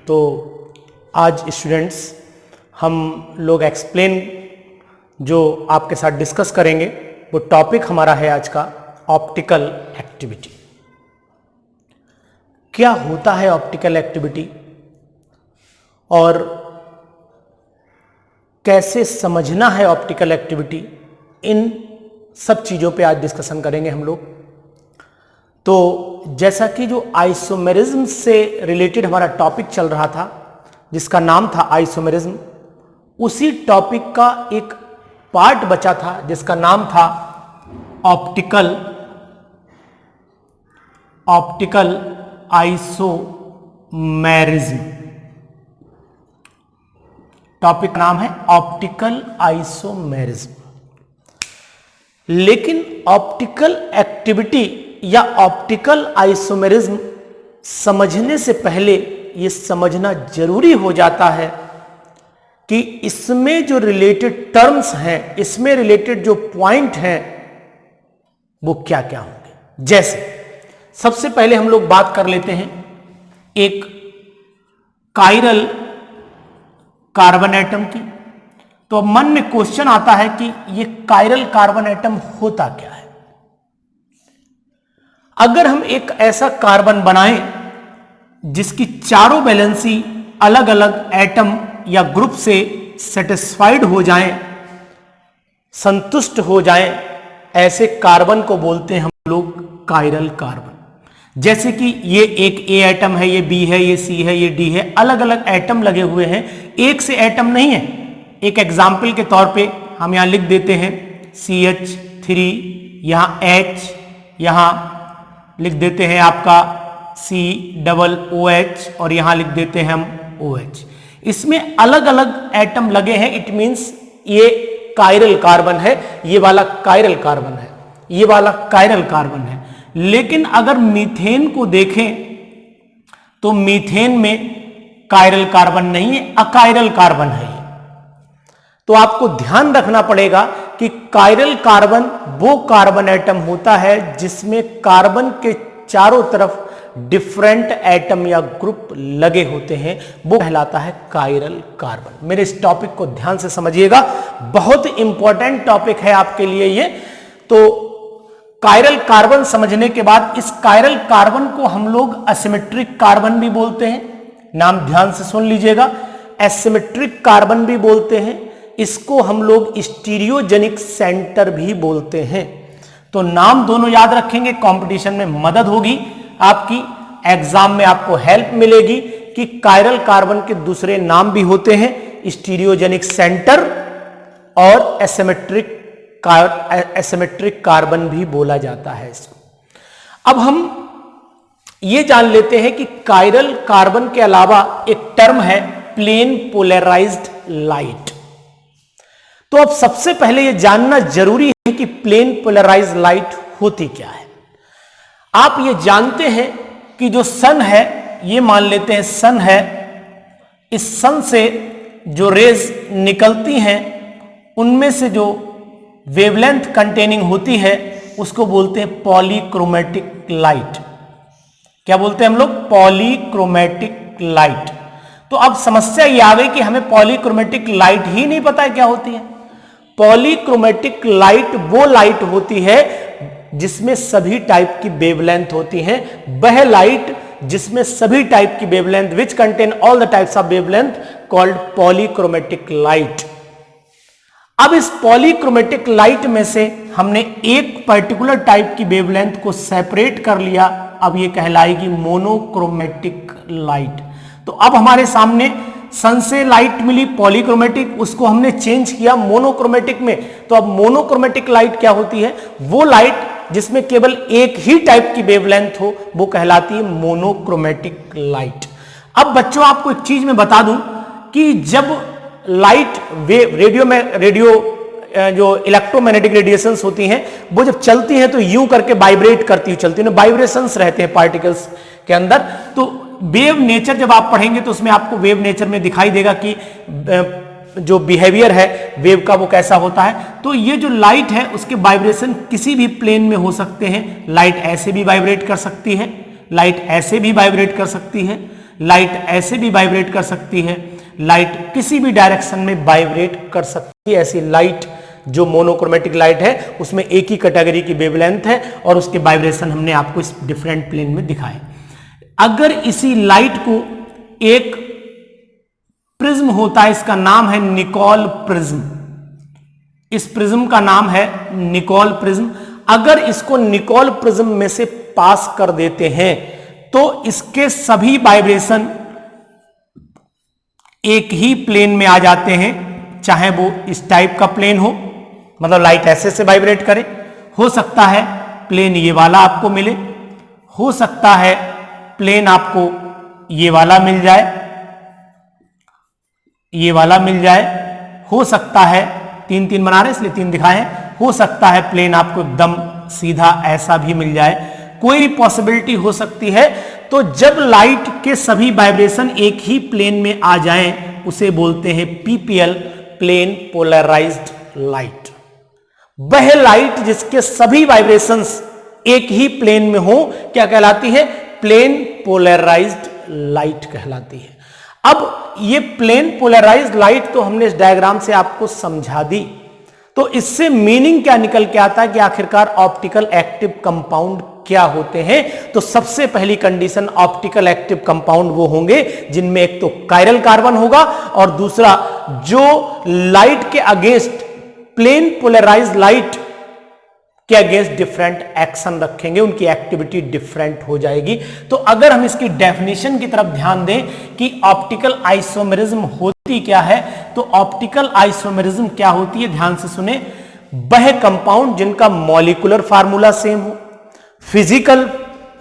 तो आज स्टूडेंट्स हम लोग एक्सप्लेन जो आपके साथ डिस्कस करेंगे वो टॉपिक हमारा है आज का ऑप्टिकल एक्टिविटी। क्या होता है ऑप्टिकल एक्टिविटी और कैसे समझना है ऑप्टिकल एक्टिविटी, इन सब चीज़ों पे आज डिस्कशन करेंगे हम लोग। तो जैसा कि जो आइसोमेरिज्म से रिलेटेड हमारा टॉपिक चल रहा था जिसका नाम था आइसोमेरिज्म, उसी टॉपिक का एक पार्ट बचा था जिसका नाम था ऑप्टिकल आइसोमेरिज्म। टॉपिक नाम है ऑप्टिकल आइसोमेरिज्म। लेकिन ऑप्टिकल एक्टिविटी या ऑप्टिकल आइसोमेरिज्म समझने से पहले यह समझना जरूरी हो जाता है कि इसमें जो रिलेटेड टर्म्स हैं, इसमें रिलेटेड जो पॉइंट हैं वो क्या क्या होंगे। जैसे सबसे पहले हम लोग बात कर लेते हैं एक कायरल कार्बन एटम की। तो मन में क्वेश्चन आता है कि ये कायरल कार्बन एटम होता क्या है। अगर हम एक ऐसा कार्बन बनाएं जिसकी चारों वैलेंसी अलग अलग एटम या ग्रुप से सेटिस्फाइड हो जाएं, संतुष्ट हो जाएं, ऐसे कार्बन को बोलते हैं हम लोग कायरल कार्बन। जैसे कि ये एक ए एटम है, ये बी है, ये सी है, ये डी है, अलग अलग एटम लगे हुए हैं, एक से एटम नहीं है। एक एग्जाम्पल के तौर पे हम यहां लिख देते हैं CH3, यहां H, यहां लिख देते हैं आपका COOH और यहां लिख देते हैं हम OH। इसमें अलग अलग एटम लगे हैं, इट मींस ये कायरल कार्बन है, ये वाला कायरल कार्बन है, ये वाला कायरल कार्बन है। लेकिन अगर मीथेन को देखें तो मीथेन में कायरल कार्बन नहीं है, अकायरल कार्बन है। तो आपको ध्यान रखना पड़ेगा कि कायरल कार्बन वो कार्बन एटम होता है जिसमें कार्बन के चारों तरफ डिफरेंट एटम या ग्रुप लगे होते हैं, वो कहलाता है कायरल कार्बन। मेरे इस टॉपिक को ध्यान से समझिएगा, बहुत इंपॉर्टेंट टॉपिक है आपके लिए ये। तो कायरल कार्बन समझने के बाद इस कायरल कार्बन को हम लोग एसिमेट्रिक कार्बन भी बोलते हैं। नाम ध्यान से सुन लीजिएगा, एसिमेट्रिक कार्बन भी बोलते हैं। इसको हम लोग स्टीरियोजेनिक सेंटर भी बोलते हैं। तो नाम दोनों याद रखेंगे, कंपटीशन में मदद होगी आपकी, एग्जाम में आपको हेल्प मिलेगी कि कायरल कार्बन के दूसरे नाम भी होते हैं, स्टीरियोजेनिक सेंटर और एसिमेट्रिक कार्बन भी बोला जाता है इसको। अब हम ये जान लेते हैं कि कायरल कार्बन के अलावा एक टर्म है प्लेन पोलराइज्ड लाइट। तो अब सबसे पहले यह जानना जरूरी है कि प्लेन पोलराइज्ड लाइट होती क्या है। आप ये जानते हैं कि जो सन है, ये मान लेते हैं सन है, इस सन से जो रेज निकलती हैं उनमें से जो वेवलेंथ कंटेनिंग होती है उसको बोलते हैं पॉलीक्रोमेटिक लाइट। क्या बोलते हैं हम लोग? Polychromatic light. तो अब समस्या ये आ गई कि हमें पॉलीक्रोमेटिक लाइट ही नहीं पता है क्या होती है। पॉलीक्रोमेटिक लाइट वो लाइट होती है जिसमें सभी टाइप की वेवलेंथ होती हैं, वह लाइट जिसमें सभी टाइप की wavelength which contain all the types of wavelength called polychromatic light. अब इस पॉलीक्रोमेटिक लाइट में से हमने एक पर्टिकुलर टाइप की वेवलेंथ को सेपरेट कर लिया, अब ये कहलाएगी मोनोक्रोमेटिक लाइट। तो अब हमारे सामने सन से लाइट मिली पॉलीक्रोमेटिक, उसको हमने चेंज किया मोनोक्रोमेटिक में। तो अब मोनोक्रोमेटिक लाइट क्या होती है? वो लाइट जिसमें केवल एक ही टाइप की वेवलेंथ हो, वो कहलाती है मोनोक्रोमेटिक लाइट। अब बच्चों आपको एक चीज मैं बता दूं कि जब लाइट रेडियो जो इलेक्ट्रोमैग्नेटिक रेडिएशंस होती हैं वो जब चलती हैं तो यूं करके वाइब्रेट करती हुई चलती है, वाइब्रेशंस रहते हैं पार्टिकल्स के अंदर। तो वेव नेचर जब आप पढ़ेंगे तो उसमें आपको वेव नेचर में दिखाई देगा कि जो बिहेवियर है वेव का वो कैसा होता है। तो ये जो लाइट है उसके वाइब्रेशन किसी भी प्लेन में हो सकते हैं। लाइट ऐसे भी वाइब्रेट कर सकती है, लाइट ऐसे भी वाइब्रेट कर सकती है, लाइट ऐसे भी वाइब्रेट कर सकती है, लाइट किसी भी डायरेक्शन में वाइब्रेट कर सकती है। ऐसी लाइट जो मोनोक्रोमेटिक लाइट है उसमें एक ही कैटेगरी की वेवलेंथ है और उसके वाइब्रेशन हमने आपको इस डिफरेंट प्लेन में दिखाए। अगर इसी लाइट को एक प्रिज्म होता है, इसका नाम है निकोल प्रिज्म, इस प्रिज्म का नाम है निकोल प्रिज्म। अगर इसको निकोल प्रिज्म में से पास कर देते हैं तो इसके सभी वाइब्रेशन एक ही प्लेन में आ जाते हैं, चाहे वो इस टाइप का प्लेन हो, मतलब लाइट ऐसे से वाइब्रेट करे, हो सकता है प्लेन ये वाला आपको मिले, हो सकता है प्लेन आपको ये वाला मिल जाए, ये वाला मिल जाए, हो सकता है, तीन तीन बना रहे इसलिए तीन दिखाए हैं, हो सकता है प्लेन आपको एकदम सीधा ऐसा भी मिल जाए, कोई भी पॉसिबिलिटी हो सकती है। तो जब लाइट के सभी वाइब्रेशन एक ही प्लेन में आ जाएं उसे बोलते हैं पीपीएल, प्लेन पोलराइज्ड लाइट। वह लाइट जिसके सभी वाइब्रेशंस एक ही प्लेन में हो क्या कहलाती है? प्लेन पोलराइज्ड लाइट कहलाती है। अब ये प्लेन पोलराइज्ड लाइट तो हमने इस डायग्राम से आपको समझा दी, तो इससे मीनिंग क्या निकल के आता है कि आखिरकार ऑप्टिकल एक्टिव कंपाउंड क्या होते हैं। तो सबसे पहली कंडीशन, ऑप्टिकल एक्टिव कंपाउंड वो होंगे जिनमें एक तो कायरल कार्बन होगा और दूसरा जो लाइट के अगेंस्ट, प्लेन पोलराइज्ड लाइट के अगेंस्ट डिफरेंट एक्शन रखेंगे, उनकी एक्टिविटी डिफरेंट हो जाएगी। तो अगर हम इसकी डेफिनेशन की तरफ ध्यान दें कि ऑप्टिकल आइसोमेरिज्म होती क्या है, तो ऑप्टिकल आइसोमेरिज्म क्या होती है, ध्यान से सुने। वह कंपाउंड जिनका मॉलिक्यूलर फार्मूला सेम हो, फिजिकल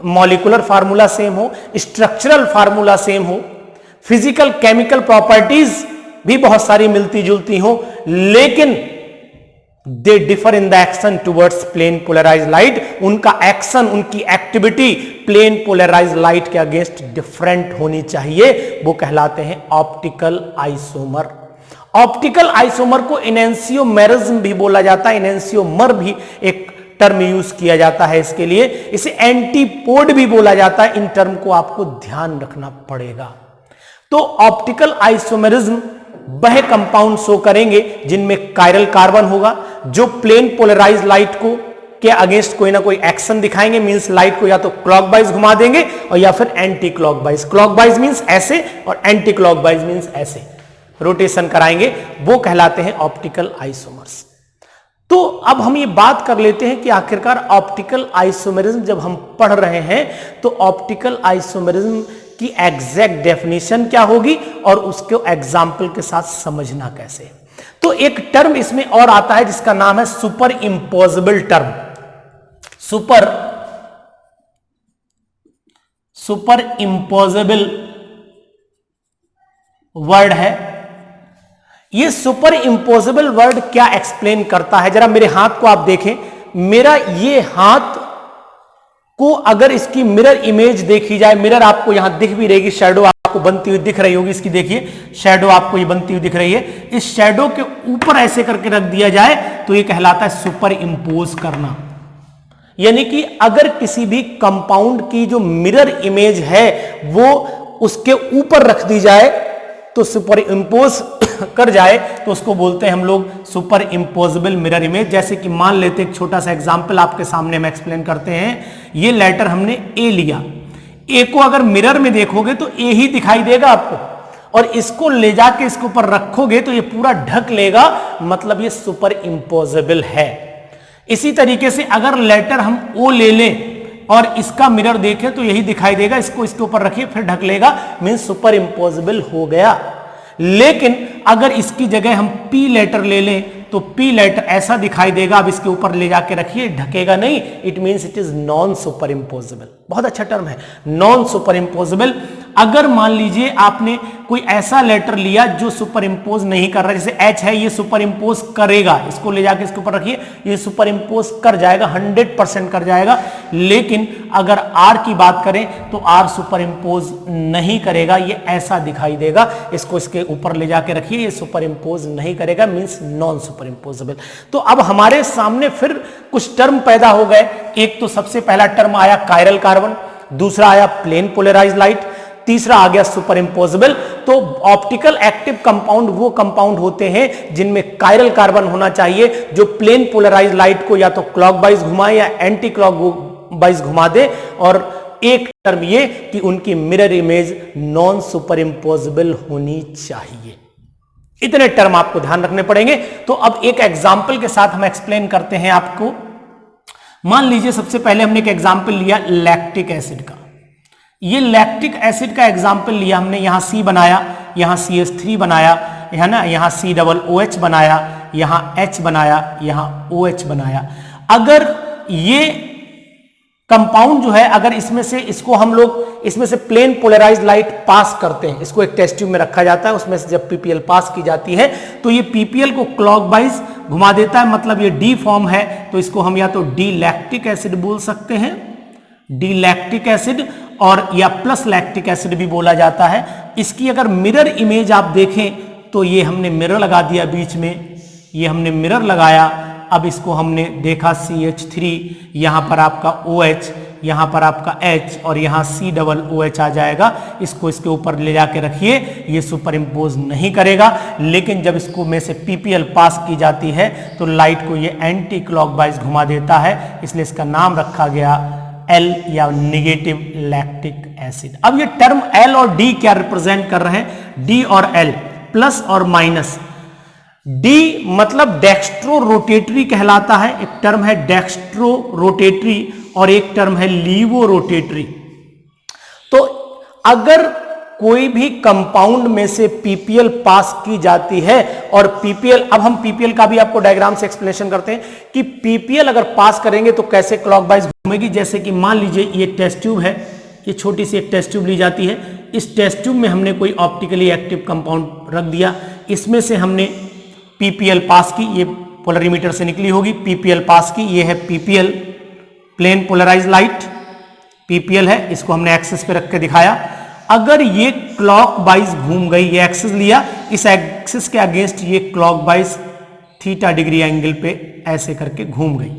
मॉलिक्यूलर फार्मूला सेम हो, स्ट्रक्चरल फार्मूला सेम हो, फिजिकल केमिकल प्रॉपर्टीज भी बहुत सारी मिलती जुलती हो, लेकिन they differ in the action towards plane polarized light. उनका एक्शन, उनकी एक्टिविटी प्लेन पोलराइज्ड लाइट के अगेंस्ट डिफरेंट होनी चाहिए, वो कहलाते हैं ऑप्टिकल आइसोमर। ऑप्टिकल आइसोमर को इनेंसियोमेरिज्म भी बोला जाता है, इनेंसियोमर भी एक टर्म यूज किया जाता है इसके लिए। इसे एंटीपोड भी बोला जाता है, इन टर्म को आपको ध्यान रखना पड़ेगा। तो ऑप्टिकल आइसोमेरिज्म वह कंपाउंड शो करेंगे जिनमें कायरल कार्बन होगा, जो प्लेन पोलराइज्ड लाइट को के अगेंस्ट कोई ना कोई एक्शन दिखाएंगे, मींस लाइट को या तो क्लॉकवाइज घुमा देंगे और या फिर एंटी क्लॉकवाइज। क्लॉकवाइज मींस ऐसे और एंटी क्लॉकवाइज मींस ऐसे रोटेशन कराएंगे, वो कहलाते हैं ऑप्टिकल आइसोमर्स। तो अब हम ये बात कर लेते हैं कि आखिरकार ऑप्टिकल आइसोमेरिज्म जब हम पढ़ रहे हैं तो ऑप्टिकल आइसोमेरिज्म की एग्जैक्ट डेफिनेशन क्या होगी और उसको एग्जाम्पल के साथ समझना कैसे। तो एक टर्म इसमें और आता है जिसका नाम है सुपर इंपोजेबल टर्म। सुपर इंपोजेबल वर्ड है। ये सुपर इंपोजेबल वर्ड क्या एक्सप्लेन करता है, जरा मेरे हाथ को आप देखें। मेरा ये हाथ को अगर इसकी मिरर इमेज देखी जाए, मिरर आपको यहां दिख भी रहेगी, शैडो आपको बनती हुई दिख रही होगी इसकी, देखिए शैडो आपको ये बनती हुई दिख रही है। इस शैडो के ऊपर ऐसे करके रख दिया जाए तो ये कहलाता है सुपर इंपोज करना। यानी कि अगर किसी भी कंपाउंड की जो मिरर इमेज है वो उसके ऊपर रख दी जाए तो सुपर इंपोज कर जाए तो उसको बोलते हैं हम लोग सुपर इंपोजेबल मिरर इमेज। जैसे कि मान लेते एक छोटा सा एग्जांपल आपके सामने हम एक्सप्लेन करते हैं। ये लेटर हमने ए लिया, ए को अगर मिरर में देखोगे तो ए ही दिखाई देगा आपको, और इसको ले जाके इसके ऊपर रखोगे तो ये पूरा ढक लेगा, मतलब ये सुपर इंपोजेबल है। इसी तरीके से अगर लेटर हम ओ ले लें और इसका मिरर देखें तो यही दिखाई देगा, इसको इसके ऊपर रखिए फिर ढक लेगा, मीन्स सुपर इंपोजेबल हो गया। लेकिन अगर इसकी जगह हम पी लेटर ले लें तो पी लेटर ऐसा दिखाई देगा, अब इसके ऊपर ले जाके रखिए ढकेगा नहीं, it means it is non superimposable. बहुत अच्छा टर्म है नॉन सुपर इंपोजेबल। अगर मान लीजिए आपने कोई ऐसा लेटर लिया जो सुपर इंपोज नहीं कर रहा, जैसे एच है, ये सुपर इंपोज करेगा, इसको ले जाके इसके ऊपर रखिए, ये सुपर इंपोज कर जाएगा, 100% कर जाएगा। लेकिन अगर आर की बात करें तो आर सुपर इंपोज नहीं करेगा, ये ऐसा दिखाई देगा, इसको इसके ऊपर ले जाके रखिए, ये सुपर इंपोज नहीं करेगा, मींस नॉन सुपर इंपोजेबल। तो अब हमारे सामने फिर कुछ टर्म पैदा हो गए। एक तो सबसे पहला टर्म आया कायरल कार्बन, दूसरा आया प्लेन पोलराइज्ड लाइट, तीसरा आ गया सुपर इम्पोजेबल। तो ऑप्टिकल एक्टिव कंपाउंड वो कंपाउंड होते हैं जिनमें कायरल कार्बन होना चाहिए, जो प्लेन पोलराइज लाइट को या तो क्लॉकवाइज घुमाए या एंटी क्लॉकवाइज घुमा दे। और एक टर्म ये कि उनकी mirror image non super imposable होनी चाहिए। इतने टर्म आपको ध्यान रखने पड़ेंगे। तो अब एक एग्जाम्पल के साथ हम एक्सप्लेन करते हैं आपको। मान लीजिए सबसे पहले हमने एक एग्जाम्पल लिया लैक्टिक एसिड का। ये लैक्टिक एसिड का एग्जाम्पल लिया हमने, यहां C बनाया, यहां CH3 बनाया है ना, यहां COOH बनाया, यहां H बनाया, यहां OH बनाया। अगर ये कंपाउंड जो है, अगर इसमें से इसको हम लोग इसमें से प्लेन पोलराइज लाइट पास करते हैं, इसको एक टेस्ट ट्यूब में रखा जाता है, उसमें से जब पीपीएल पास की जाती है तो ये पीपीएल को क्लॉकवाइज घुमा देता है, मतलब ये डी फॉर्म है, तो इसको हम या तो डी लैक्टिक एसिड बोल सकते हैं, डी लैक्टिक एसिड, और या प्लस लैक्टिक एसिड भी बोला जाता है। इसकी अगर मिरर इमेज आप देखें तो ये हमने मिरर लगा दिया बीच में, ये हमने मिरर लगाया। अब इसको हमने देखा CH3, यहां पर आपका OH, यहां पर आपका H और यहां COOH आ जाएगा। इसको इसके ऊपर ले जाके रखिए, ये सुपर इम्पोज नहीं करेगा, लेकिन जब इसको में से PPL पास की जाती है तो लाइट को ये एंटी क्लॉकवाइज घुमा देता है, इसलिए इसका नाम रखा गया L या नेगेटिव लैक्टिक एसिड। अब ये टर्म L और D क्या रिप्रेजेंट कर रहे हैं? D और L, प्लस और माइनस। D मतलब डेक्स्ट्रो रोटेटरी कहलाता है, एक टर्म है डेक्स्ट्रो रोटेटरी और एक टर्म है लीवो रोटेटरी। तो अगर कोई भी कंपाउंड में से पीपीएल पास की जाती है और पीपीएल, अब हम पीपीएल का भी आपको डायग्राम से एक्सप्लेनेशन करते हैं कि पीपीएल अगर पास करेंगे तो कैसे क्लॉकवाइज घूमेगी। जैसे कि मान लीजिए ये टेस्ट ट्यूब है, ये छोटी सी एक टेस्ट ट्यूब ली जाती है, इस टेस्ट ट्यूब में हमने कोई ऑप्टिकली एक्टिव कंपाउंड रख दिया, इसमें से हमने पीपीएल पास की, ये पोलरीमीटर से निकली होगी, पीपीएल पास की, ये है PPL plane polarize light, PPL है, इसको हमने एक्सिस पे रख के दिखाया। अगर ये क्लॉकवाइज घूम गई, ये एक्सिस लिया, इस एक्सिस के अगेंस्ट ये क्लॉकवाइज थीटा डिग्री एंगल पे ऐसे करके घूम गई,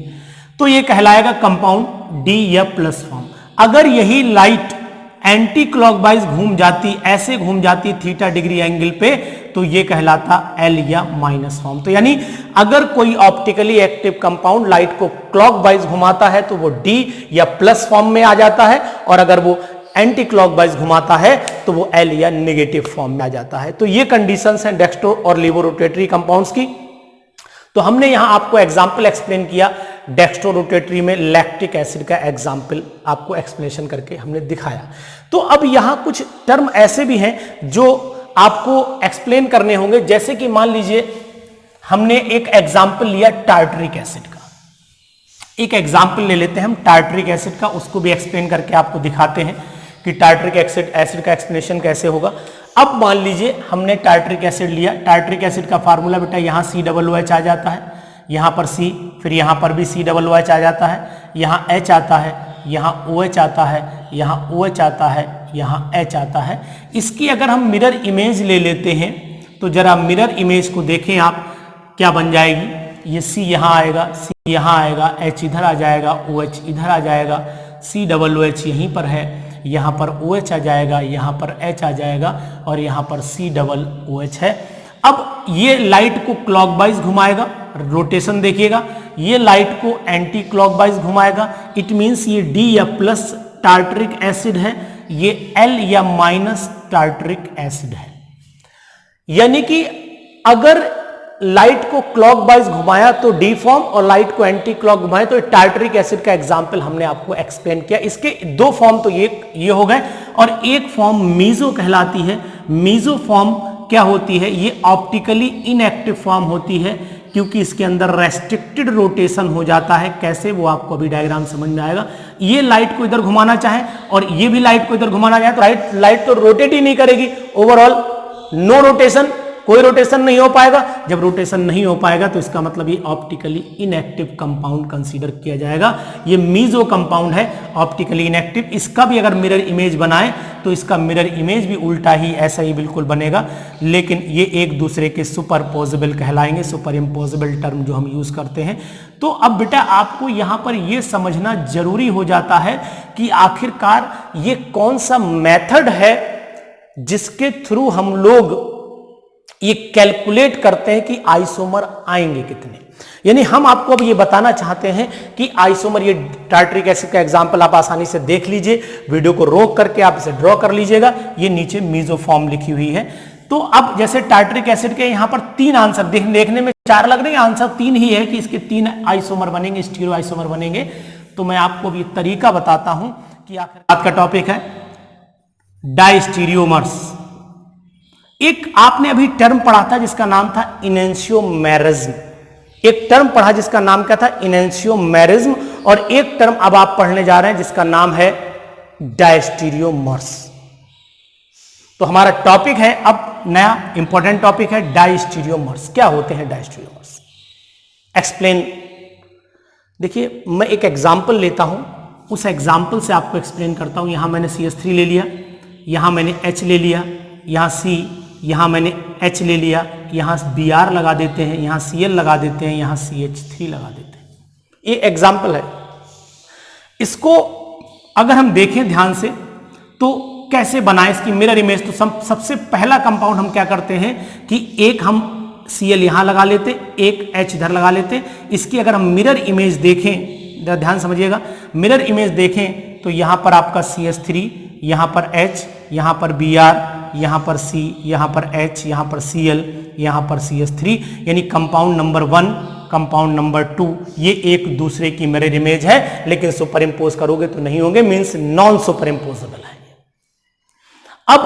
तो ये कहलाएगा कंपाउंड डी या प्लस फॉर्म। अगर यही लाइट एंटी क्लॉकवाइज घूम जाती, ऐसे घूम जाती थीटा डिग्री एंगल पे, तो ये कहलाता एल या माइनस फॉर्म। तो यानी अगर कोई ऑप्टिकली एक्टिव कंपाउंड लाइट को क्लॉकवाइज घुमाता है तो वो डी या प्लस फॉर्म में आ जाता है, और अगर वो एंटी क्लॉकवाइज घुमाता है तो वो एल या नेगेटिव फॉर्म में आ जाता है। तो ये कंडीशंस हैं डेक्स्ट्रो और लीवो रोटेटरी कंपाउंड्स की। तो हमने यहां आपको एग्जाम्पल एक्सप्लेन किया, डेक्स्ट्रो रोटेटरी में लैक्टिक एसिड का एग्जाम्पल आपको एक्सप्लेनेशन करके हमने दिखाया। तो अब यहां कुछ टर्म ऐसे भी हैं जो आपको एक्सप्लेन करने होंगे, जैसे कि मान लीजिए हमने एक एग्जाम्पल लिया टार्टरिक एसिड का, एक एग्जाम्पल ले लेते हैं हम टार्टरिक एसिड का, उसको भी एक्सप्लेन करके आपको दिखाते हैं कि टार्टरिक एसिड का एक्सप्लेनेशन कैसे होगा। अब मान लीजिए हमने टार्टरिक एसिड लिया, टार्टरिक एसिड का फार्मूला बेटा यहाँ COOH आ जाता है, यहाँ पर C, फिर यहाँ पर भी COOH आ जाता है, यहाँ H आता है, यहाँ OH आता है, यहाँ OH आता है, यहाँ H आता है। इसकी अगर हम मिरर इमेज ले लेते हैं तो जरा मिरर इमेज को देखें आप, क्या बन जाएगी, ये C यहाँ आएगा, C यहाँ आएगा, H इधर आ जाएगा, OH इधर आ जाएगा, COOH यहीं पर है, यहाँ पर OH आ जाएगा, यहाँ पर H आ जाएगा और यहाँ पर COOH है। अब ये लाइट को क्लॉकवाइज घुमाएगा, रोटेशन देखिएगा, ये लाइट को एंटी क्लॉकवाइज घुमाएगा। इट मींस ये D या प्लस टार्टरिक एसिड है, ये L या माइनस टार्टरिक एसिड है। यानी कि अगर लाइट को क्लॉकवाइज घुमाया तो डी फॉर्म और लाइट को एंटी क्लॉक घुमाया तो टार्टरिक एसिड का एग्जांपल हमने आपको एक्सप्लेन किया। इसके दो फॉर्म तो ये हो गए, और एक फॉर्म मीजो कहलाती है। मीजो फॉर्म क्या होती है, ये ऑप्टिकली इनएक्टिव फॉर्म होती है क्योंकि इसके अंदर रेस्ट्रिक्टेड रोटेशन हो जाता है। कैसे, वो आपको अभी डायग्राम समझ में आएगा। ये लाइट को इधर घुमाना चाहे और ये भी लाइट को इधर घुमाना चाहे तो लाइट तो रोटेट ही नहीं करेगी, ओवरऑल नो रोटेशन, कोई रोटेशन नहीं हो पाएगा। जब रोटेशन नहीं हो पाएगा तो इसका मतलब ये ऑप्टिकली इनएक्टिव कंपाउंड कंसीडर किया जाएगा। ये मीजो कंपाउंड है, ऑप्टिकली इनएक्टिव। इसका भी अगर मिरर इमेज बनाए तो इसका मिरर इमेज भी उल्टा ही ऐसा ही बिल्कुल बनेगा, लेकिन ये एक दूसरे के सुपरपोजेबल कहलाएंगे, सुपर इम्पोजेबल टर्म जो हम यूज करते हैं। तो अब बेटा आपको यहां पर यह समझना जरूरी हो जाता है कि आखिरकार ये कौन सा मेथड है जिसके थ्रू हम लोग ये कैलकुलेट करते हैं कि आइसोमर आएंगे कितने। यानी हम आपको अब ये बताना चाहते हैं कि आइसोमर, ये टार्टरिक एसिड का एग्जांपल आप आसानी से देख लीजिए, वीडियो को रोक करके आप इसे ड्रॉ कर लीजिएगा, ये नीचे मीसोफॉर्म लिखी हुई है। तो अब जैसे टार्टरिक एसिड के यहां पर 3 आंसर देखने में 4 लग रहे हैं, आंसर 3 ही है कि इसके 3 आइसोमर बनेंगे, स्टीरियो आइसोमर बनेंगे। तो मैं आपको ये तरीका बताता हूं कि आखिर बात का टॉपिक है डायस्टीरियोमर्स। एक आपने अभी टर्म पढ़ा था जिसका नाम था इनेंशियोमेरिज्म, एक टर्म पढ़ा जिसका नाम क्या था, इनेंशियोमेरिज्म, और एक टर्म अब आप पढ़ने जा रहे हैं जिसका नाम है डायस्टीरियोमर्स। तो हमारा टॉपिक है अब नया इंपॉर्टेंट टॉपिक है डायस्टीरियोमर्स। क्या होते हैं डायस्टीरियोमर्स, एक्सप्लेन। देखिए मैं एक एग्जांपल लेता हूं, उस एग्जांपल से आपको एक्सप्लेन करता हूं। यहां मैंने CH3 ले लिया, यहां मैंने H ले लिया, यहां C, यहां मैंने H ले लिया, यहां Br लगा देते हैं, यहां Cl लगा देते हैं, यहां CH3 लगा देते हैं। ये एग्जाम्पल है। इसको अगर हम देखें ध्यान से तो कैसे बनाए इसकी मिरर इमेज। तो सबसे पहला कंपाउंड हम क्या करते हैं कि एक हम Cl यहां लगा लेते, एक H इधर लगा लेते। इसकी अगर हम मिरर इमेज देखें, ध्यान समझिएगा, मिरर इमेज देखें तो यहां पर आपका CH3, यहां पर H, यहां पर Br, यहां पर C, यहां पर H, यहां पर Cl, यहां पर CH3, यानी कंपाउंड नंबर 1, कंपाउंड नंबर 2, ये एक दूसरे की मिरर इमेज है, लेकिन सुपर इंपोज करोगे तो नहीं होंगे, मींस नॉन सुपर इंपोजेबल है। अब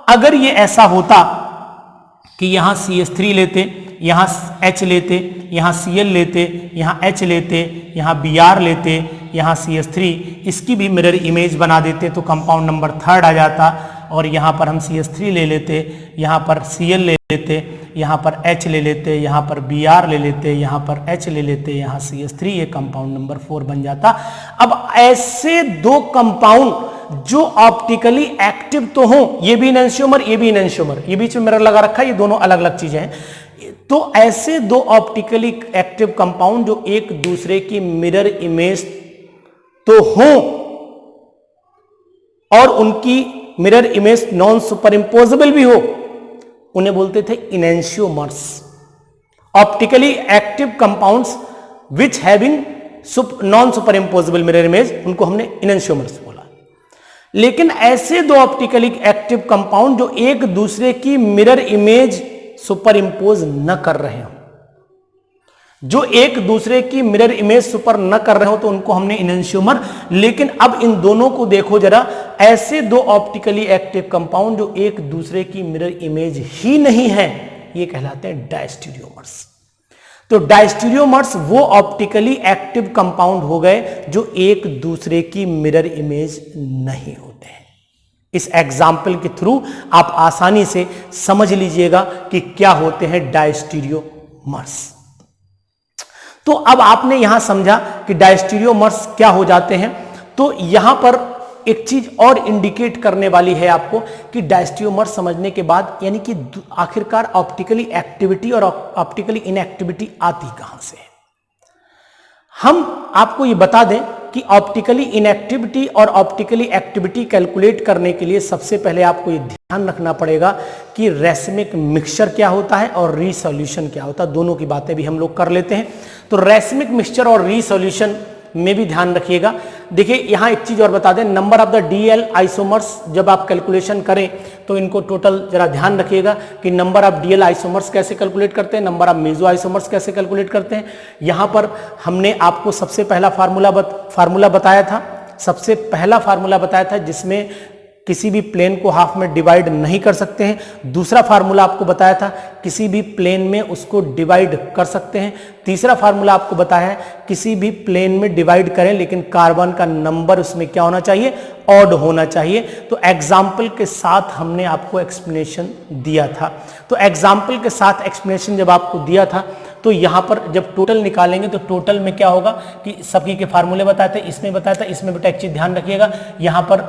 अगर ये ऐसा होता कि यहां CH3 लेते, यहां H लेते, यहां Cl लेते, यहां H लेते, यहां Br लेते, यहां CH3, इसकी भी मिरर इमेज बना देते तो कंपाउंड नंबर 3 आ जाता। और यहां पर हम CH3 ले लेते, यहां पर Cl ले लेते, यहां पर H ले लेते, यहां पर Br ले लेते, यहां पर H ले लेते, यहां CH3, ये कंपाउंड नंबर 4 बन जाता। अब ऐसे 2 कंपाउंड जो ऑप्टिकली एक्टिव तो हो, ये भी इनेंशियोमर, ये भी इनेंशियोमर, ये बीच में मिरर लगा रखा है, ये दोनों अलग अलग चीजें हैं। तो ऐसे 2 ऑप्टिकली एक्टिव कंपाउंड जो एक दूसरे की मिरर इमेज तो हो और उनकी mirror image non superimposable भी हो, उन्हें बोलते थे enantiomers. Optically active compounds which having non superimposable mirror image, उनको हमने इनेंशियोमर्स बोला। लेकिन ऐसे 2 ऑप्टिकली एक्टिव कंपाउंड जो एक दूसरे की मिरर इमेज सुपर इंपोज न कर रहे हो, जो एक दूसरे की मिरर इमेज सुपर न कर रहे हो, तो उनको हमने इनेंशियोमर। लेकिन अब इन दोनों को देखो जरा, ऐसे 2 ऑप्टिकली एक्टिव कंपाउंड जो एक दूसरे की मिरर इमेज ही नहीं है, ये कहलाते हैं डायस्टीरियोमर्स। तो डायस्टीरियोमर्स वो ऑप्टिकली एक्टिव कंपाउंड हो गए जो एक दूसरे की मिरर इमेज नहीं होते हैं। इस एग्जाम्पल के थ्रू आप आसानी से समझ लीजिएगा कि क्या होते हैं डायस्टीरियोमर्स। तो अब आपने यहां समझा कि डायस्टीरियोमर्स क्या हो जाते हैं। तो यहां पर एक चीज और इंडिकेट करने वाली है आपको कि डायस्टीरियोमर्स समझने के बाद, यानी कि आखिरकार ऑप्टिकली एक्टिविटी और ऑप्टिकली इनएक्टिविटी आती कहां से है। हम आपको ये बता दें कि ऑप्टिकली इनएक्टिविटी और ऑप्टिकली एक्टिविटी कैलकुलेट करने के लिए सबसे पहले आपको ये ध्यान रखना पड़ेगा कि रेसमिक मिक्सचर क्या होता है और रीसोल्यूशन क्या होता है। दोनों की बातें भी हम लोग कर लेते हैं। तो रेसमिक मिक्सचर और रीसोल्यूशन में भी ध्यान रखिएगा। देखिए यहां एक चीज और बता दें, number of the DL isomers जब आप कैलकुलेशन करें तो इनको टोटल जरा ध्यान रखिएगा कि नंबर ऑफ डीएल आइसोमर्स कैसे कैलकुलेट करते हैं, नंबर ऑफ मेसो आइसोमर्स कैसे कैलकुलेट करते हैं। यहां पर हमने आपको सबसे पहला फार्मूला बताया था, सबसे पहला फार्मूला बताया था जिसमें किसी भी प्लेन को हाफ में डिवाइड नहीं कर सकते हैं। दूसरा फार्मूला आपको बताया था किसी भी प्लेन में उसको डिवाइड कर सकते हैं। तीसरा फार्मूला आपको बताया है किसी भी प्लेन में डिवाइड करें लेकिन कार्बन का नंबर उसमें क्या होना चाहिए, ऑड होना चाहिए। तो एग्जाम्पल के साथ हमने आपको एक्सप्लेनेशन दिया था। तो एग्जाम्पल के साथ एक्सप्लेनेशन जब आपको दिया था तो यहां पर जब टोटल निकालेंगे तो टोटल में क्या होगा कि सभी के फार्मूले बताए थे, इसमें बताया था, इसमें बेटा एक चीज ध्यान रखिएगा, यहां पर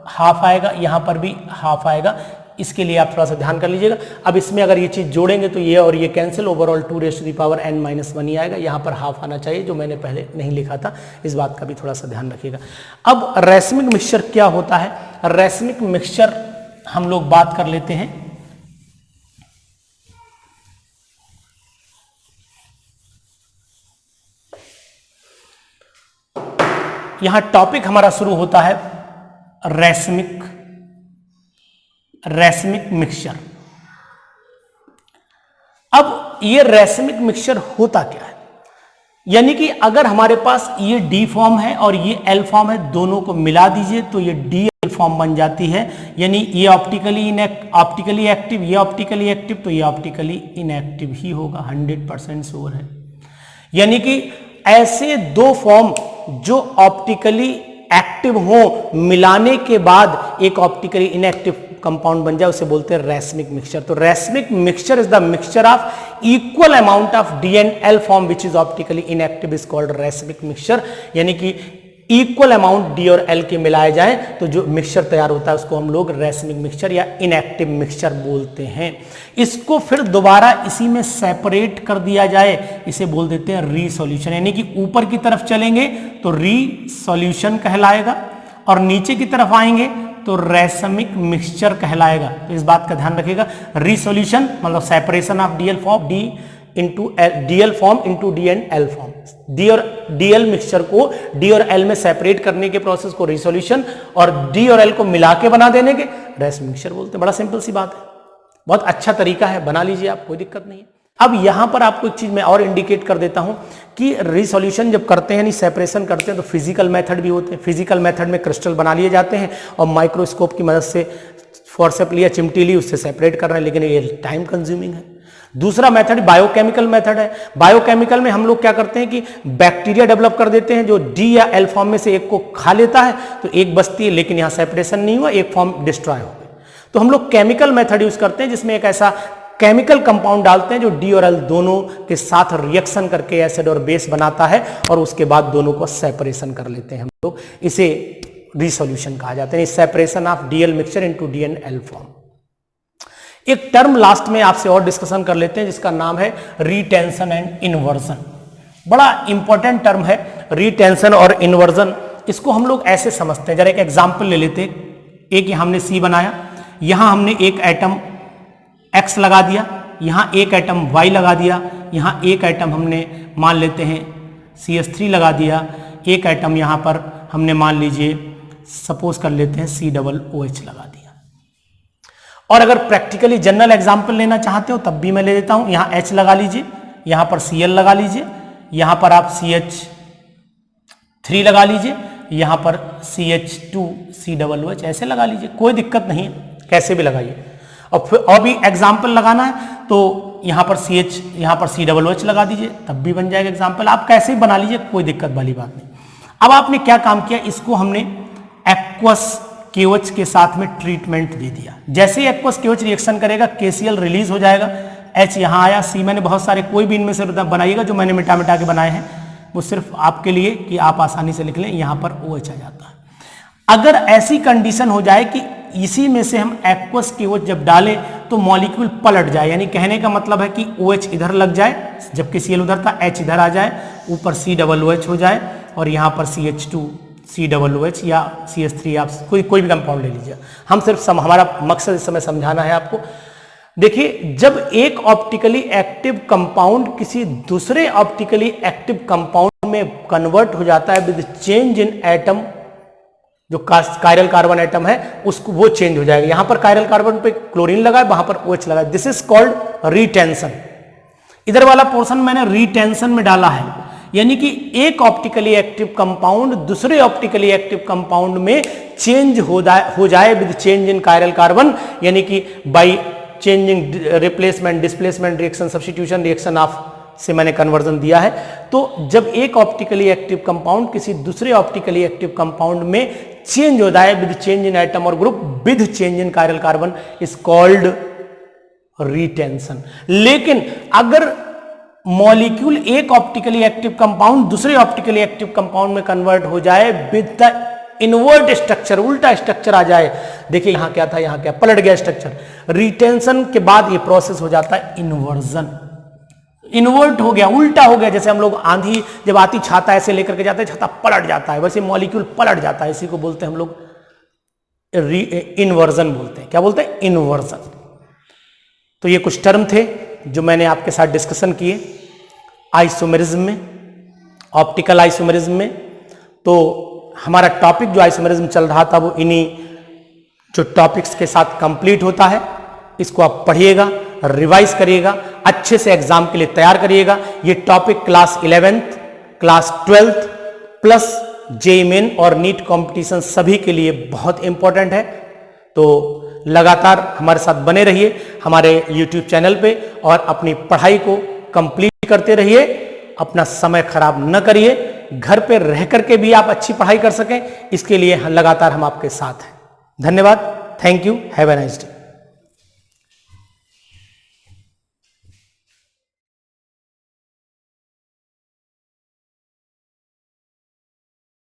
हाफ आएगा, यहां पर भी हाफ आएगा, इसके लिए आप थोड़ा सा ध्यान कर लीजिएगा। अब इसमें अगर ये चीज जोड़ेंगे तो ये और ये कैंसिल, ओवरऑल 2n-1 ही आएगा। यहां पर हाफ आना चाहिए जो मैंने पहले नहीं लिखा था, इस बात का भी थोड़ा सा ध्यान रखिएगा। अब रेसमिक मिक्सचर क्या होता है। रेसमिक मिक्सचर हम लोग बात कर लेते हैं यहां टॉपिक हमारा शुरू होता है रैसमिक मिक्सचर। अब ये रैसमिक मिक्सचर होता क्या है, यानी कि अगर हमारे पास ये डी फॉर्म है और ये एल फॉर्म है, दोनों को मिला दीजिए तो ये डी एल फॉर्म बन जाती है, यानी ये ऑप्टिकली एक्टिव, ये ऑप्टिकली एक्टिव, तो ये ऑप्टिकली इनएक्टिव ही होगा, 100% श्योर है। यानी कि ऐसे दो फॉर्म जो ऑप्टिकली एक्टिव हो मिलाने के बाद एक ऑप्टिकली इनएक्टिव कंपाउंड बन जाए, उसे बोलते हैं रैसमिक मिक्सचर। तो racemic mixture is the mixture of equal amount of D and L form which is optically inactive is called racemic mixture. यानी कि इक्वल अमाउंट डी और एल के मिलाए जाए तो जो मिक्सचर तैयार होता है उसको हम लोग रैसमिक मिक्सचर या इनएक्टिव मिक्सचर बोलते हैं। इसको फिर दोबारा इसी में सेपरेट कर दिया जाए, इसे बोल देते हैं रीसोल्यूशन। यानी कि ऊपर की तरफ चलेंगे तो रीसोल्यूशन कहलाएगा और नीचे की तरफ आएंगे तो रैसमिक मिक्सचर कहलाएगा। तो इस बात का ध्यान रखिएगा, रीसोल्यूशन मतलब separation of DL form, DL form into D and L form. D और डीएल मिक्सचर को डी और एल में सेपरेट करने के प्रोसेस को रिसोल्यूशन और डी और एल को मिला के बना देने के रैसमिक मिक्सचर बोलते हैं। बड़ा सिंपल सी बात है, बहुत अच्छा तरीका है, बना लीजिए आप, कोई दिक्कत नहीं है। अब यहां पर आपको एक चीज मैं और इंडिकेट कर देता हूं कि रिसोल्यूशन जब करते हैं यानी सेपरेशन करते हैं तो फिजिकल मेथड भी होते हैं। फिजिकल मेथड में क्रिस्टल बना लिए जाते हैं और माइक्रोस्कोप की मदद से फोर्सेप्ली या चिमटी ली उससे सेपरेट कर रहे हैं, लेकिन ये टाइम कंज्यूमिंग है। दूसरा मेथड बायोकेमिकल मेथड है। बायोकेमिकल में हम लोग क्या करते हैं कि बैक्टीरिया डेवलप कर देते हैं जो डी या एल फॉर्म में से एक को खा लेता है, तो एक बचती है, लेकिन यहां सेपरेशन नहीं हुआ, एक फॉर्म डिस्ट्रॉय हो गई। तो हम लोग केमिकल मेथड यूज करते हैं जिसमें एक ऐसा केमिकल कंपाउंड डालते हैं जो डी और एल दोनों के साथ रिएक्शन करके एसिड और बेस बनाता है और उसके बाद दोनों को सेपरेशन कर लेते हैं हम लोग, इसे रिसोल्यूशन कहा जाता है। Separation of DL mixture into D and L form. एक टर्म लास्ट में आपसे और डिस्कशन कर लेते हैं जिसका नाम है रिटेंशन एंड इन्वर्जन। बड़ा इंपॉर्टेंट टर्म है रिटेंशन और इन्वर्जन। इसको हम लोग ऐसे समझते हैं, जरा एक एग्जांपल ले लेते हैं। एक हमने सी बनाया, यहां हमने एक एटम X लगा दिया, यहां एक एटम Y लगा दिया, यहां एक एटम हमने मान लेते हैं CH3 लगा दिया, एक एटम यहां पर हमने मान लीजिए सपोज कर लेते हैं COOH लगा दिया। और अगर प्रैक्टिकली जनरल एग्जांपल लेना चाहते हो तब भी मैं ले लेता हूं। यहां H लगा लीजिए, यहां पर Cl लगा लीजिए, यहां पर आप CH3 लगा लीजिए, यहां पर CH2COOH ऐसे लगा लीजिए, कोई दिक्कत नहीं है, कैसे भी लगाइए। और फिर और भी एग्जाम्पल लगाना है तो यहां पर यहां पर COOH लगा दीजिए, तब भी बन जाएगा एग्जाम्पल। आप कैसे भी बना लीजिए, कोई दिक्कत वाली बात नहीं। अब आपने क्या काम किया, इसको हमने एक्वस KOH के साथ में ट्रीटमेंट दे दिया। जैसे ही एक्वस KOH रिएक्शन करेगा KCl रिलीज हो जाएगा, H यहां आया, C मैंने बहुत सारे, कोई भी इनमें से बनाइएगा जो मैंने मिटा मिटा के बनाए हैं, वो सिर्फ आपके लिए कि आप आसानी से लिख लें। यहां पर OH आ जाता है। अगर ऐसी कंडीशन हो जाए कि इसी में से हम एक्वस KOH जब डालें तो मॉलिक्यूल पलट जाए, यानी कहने का मतलब है कि OH इधर लग जाए जबकि Cl उधर था, H इधर आ जाए, ऊपर COOH हो जाए और यहाँ पर CH2COOH या CH3, आप कोई भी कंपाउंड ले लीजिए। हम सिर्फ हमारा मकसद इस समय समझाना है आपको। देखिए, जब एक ऑप्टिकली एक्टिव कंपाउंड किसी दूसरे ऑप्टिकली एक्टिव कंपाउंड में कन्वर्ट हो जाता है विद चेंज इन एटम, जो कायरल कार्बन एटम है उसको वो चेंज हो जाएगा। यहां पर कायरल कार्बन पे क्लोरीन लगा है, वहां पर OH लगा है, दिस इज कॉल्ड रिटेंशन। इधर वाला पोर्शन मैंने रिटेंशन में डाला है, यानी कि एक ऑप्टिकली एक्टिव कंपाउंड दूसरे ऑप्टिकली एक्टिव कंपाउंड में चेंज हो जाए with change in chiral carbon, यानी कि by changing replacement, displacement reaction, substitution reaction of से मैंने कन्वर्जन दिया है। तो जब एक ऑप्टिकली एक्टिव कंपाउंड किसी दूसरे ऑप्टिकली एक्टिव कंपाउंड में चेंज हो जाए विद चेंज इन एटम और group with change in chiral carbon is called retention. लेकिन अगर मॉलिक्यूल एक ऑप्टिकली एक्टिव कंपाउंड दूसरे ऑप्टिकली एक्टिव कंपाउंड में कन्वर्ट हो जाए विद द इनवर्ट स्ट्रक्चर, उल्टा स्ट्रक्चर आ जाए, देखिए यहां क्या था, यहां क्या, पलट गया स्ट्रक्चर। रिटेंशन के बाद ये प्रोसेस हो जाता है इन्वर्जन। इन्वर्ट हो गया, उल्टा हो गया, जैसे हम लोग आंधी जब आती छाता ऐसे लेकर के जाते हैं, छाता पलट जाता है, वैसे मॉलिक्यूल पलट जाता है, इसी को बोलते हैं हम लोग इन्वर्जन बोलते हैं। क्या बोलते हैं? इन्वर्जन। तो ये कुछ टर्म थे जो मैंने आपके साथ डिस्कशन किए आइसोमेरिज्म में, ऑप्टिकल आइसोमेरिज्म में। तो हमारा टॉपिक जो आइसोमेरिज्म चल रहा था वो इन्हीं जो टॉपिक्स के साथ कंप्लीट होता है। इसको आप पढ़िएगा, रिवाइज करिएगा, अच्छे से एग्जाम के लिए तैयार करिएगा। ये topic class 11th, class 12th plus JEE main और नीट कंपटीशन सभी के लिए बहुत इंपॉर्टेंट है। तो लगातार हमारे साथ बने रहिए हमारे YouTube चैनल पे और अपनी पढ़ाई को कंप्लीट करते रहिए। अपना समय खराब न करिए, घर पे रह करके भी आप अच्छी पढ़ाई कर सकें, इसके लिए लगातार हम आपके साथ हैं। धन्यवाद। Thank you. Have a nice day.